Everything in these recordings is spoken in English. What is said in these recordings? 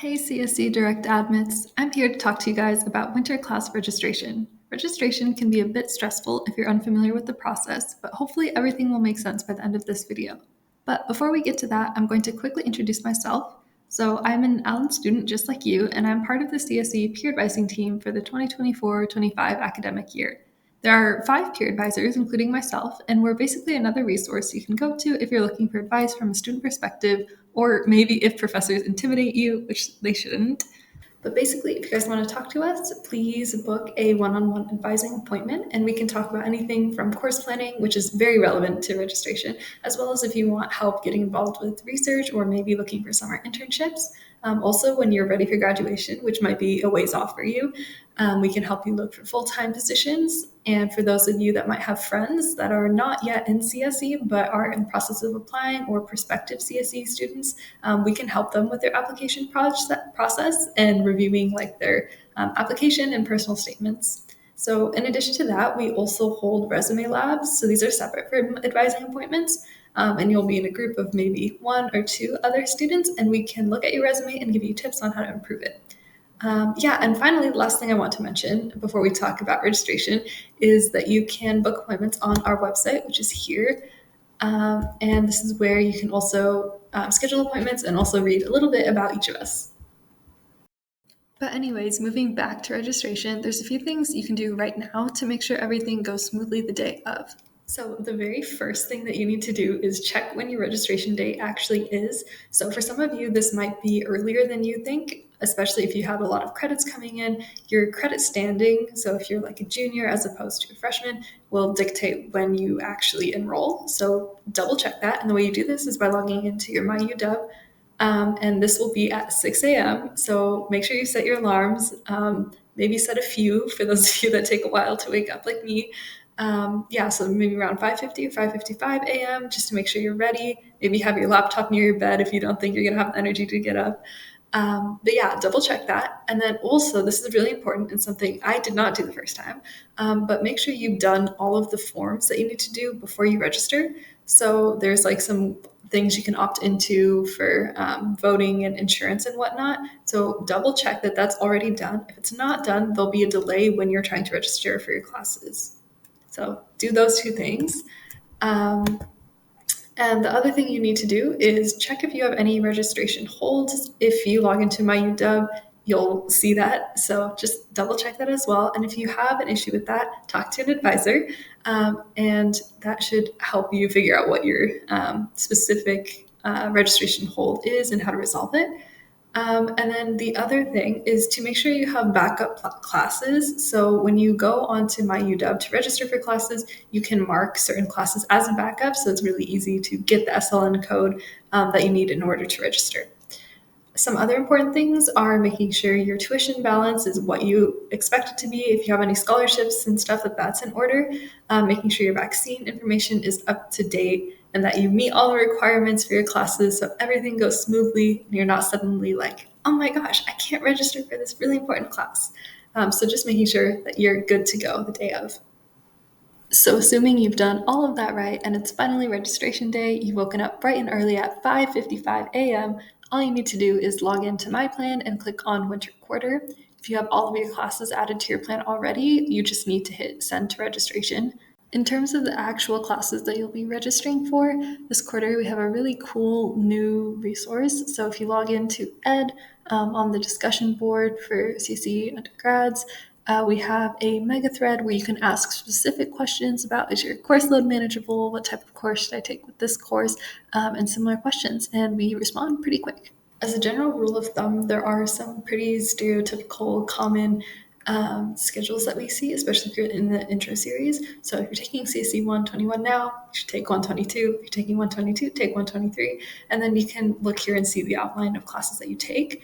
Hey CSE Direct Admits, I'm here to talk to you guys about winter class registration. Registration can be a bit stressful if you're unfamiliar with the process, but hopefully everything will make sense by the end of this video. But before we get to that, I'm going to quickly introduce myself. So I'm an Allen student just like you, and I'm part of the CSE peer advising team for the 2024-25 academic year. There are 5 peer advisors, including myself, and we're basically another resource you can go to if you're looking for advice from a student perspective, or maybe if professors intimidate you, which they shouldn't. But basically, if you guys want to talk to us, please book a one-on-one advising appointment, and we can talk about anything from course planning, which is very relevant to registration, as well as if you want help getting involved with research or maybe looking for summer internships. Also, when you're ready for graduation, which might be a ways off for you, we can help you look for full-time positions. And for those of you that might have friends that are not yet in CSE but are in the process of applying, or prospective CSE students, we can help them with their application process and reviewing like their application and personal statements. So in addition to that, we also hold resume labs. So these are separate from advising appointments. And you'll be in a group of maybe 1 or 2 other students, and we can look at your resume and give you tips on how to improve it. And finally, the last thing I want to mention before we talk about registration is that you can book appointments on our website, which is here. And this is where you can also schedule appointments and also read a little bit about each of us. But anyways, moving back to registration, there's a few things you can do right now to make sure everything goes smoothly the day of. So the very first thing that you need to do is check when your registration date actually is. So for some of you, this might be earlier than you think, especially if you have a lot of credits coming in. Your credit standing, so if you're like a junior as opposed to a freshman, will dictate when you actually enroll. So double check that. And the way you do this is by logging into your MyUW. And this will be at 6 a.m. So make sure you set your alarms. Maybe set a few for those of you that take a while to wake up like me. So maybe around 5:50 or 5:55 a.m. just to make sure you're ready. Maybe have your laptop near your bed if you don't think you're going to have the energy to get up. Double check that. And then also, this is really important and something I did not do the first time, but make sure you've done all of the forms that you need to do before you register. So there's like some things you can opt into for voting and insurance and whatnot. So double check that that's already done. If it's not done, there'll be a delay when you're trying to register for your classes. So do those 2 things. And the other thing you need to do is check if you have any registration holds. If you log into MyUW, you'll see that. So just double check that as well. And if you have an issue with that, talk to an advisor. And that should help you figure out what your specific registration hold is and how to resolve it. And then the other thing is to make sure you have backup classes. So when you go onto MyUW to register for classes, you can mark certain classes as a backup. So it's really easy to get the SLN code that you need in order to register. Some other important things are making sure your tuition balance is what you expect it to be. If you have any scholarships and stuff, that's in order. Making sure your vaccine information is up to date and that you meet all the requirements for your classes so everything goes smoothly and you're not suddenly like, oh my gosh, I can't register for this really important class. So just making sure that you're good to go the day of. So assuming you've done all of that right and it's finally registration day, you've woken up bright and early at 5:55 a.m., all you need to do is log into My Plan and click on Winter Quarter. If you have all of your classes added to your plan already, you just need to hit Send to Registration. In terms of the actual classes that you'll be registering for, this quarter we have a really cool new resource. So if you log into Ed on the discussion board for CSE undergrads, we have a mega thread where you can ask specific questions about, is your course load manageable? What type of course should I take with this course? And similar questions. And we respond pretty quick. As a general rule of thumb, there are some pretty stereotypical common schedules that we see, especially if you're in the intro series. So if you're taking CSE 121 now, you should take 122. If you're taking 122, take 123. And then you can look here and see the outline of classes that you take.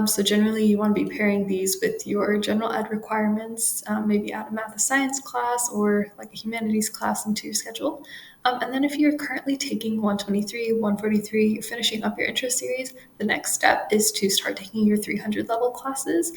So generally you want to be pairing these with your general ed requirements, maybe add a math and science class or like a humanities class into your schedule. And then if you're currently taking 123, 143, you're finishing up your intro series, the next step is to start taking your 300 level classes.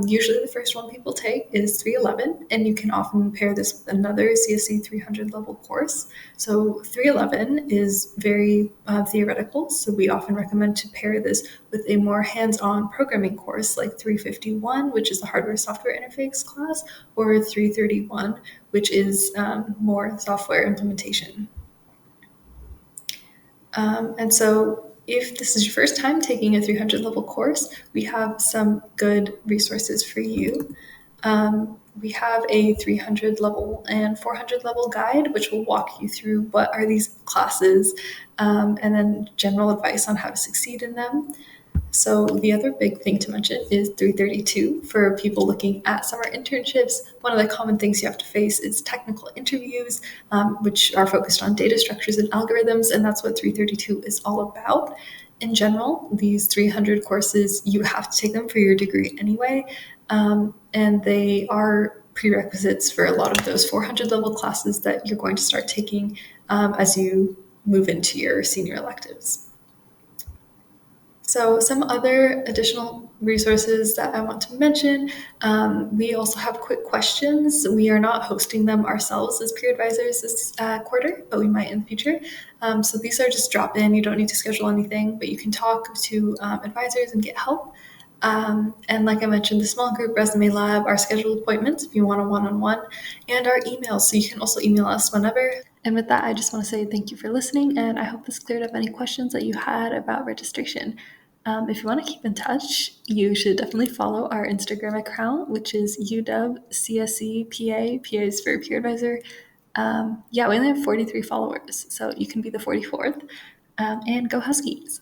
Usually the first one people take is 311, and you can often pair this with another CSE 300 level course. So 311 is very theoretical, so we often recommend to pair this with a more hands-on programming course like 351, which is the hardware software interface class, or 331, which is more software implementation. And so if this is your first time taking a 300 level course, we have some good resources for you. We have a 300 level and 400 level guide, which will walk you through what are these classes, and then general advice on how to succeed in them. So the other big thing to mention is 332 for people looking at summer internships. One of the common things you have to face is technical interviews, which are focused on data structures and algorithms, and that's what 332 is all about. In general, these 300 courses, you have to take them for your degree anyway, and they are prerequisites for a lot of those 400 level classes that you're going to start taking as you move into your senior electives. So some other additional resources that I want to mention, we also have quick questions. We are not hosting them ourselves as peer advisors this quarter, but we might in the future. So these are just drop in. You don't need to schedule anything, but you can talk to advisors and get help. And like I mentioned, the small group resume lab, our scheduled appointments if you want a one-on-one, and our emails. So you can also email us whenever. And with that, I just want to say thank you for listening, and I hope this cleared up any questions that you had about registration. If you want to keep in touch, you should definitely follow our Instagram account, which is UW-CSE-PA. PA is for peer advisor. We only have 43 followers, so you can be the 44th. And go Huskies!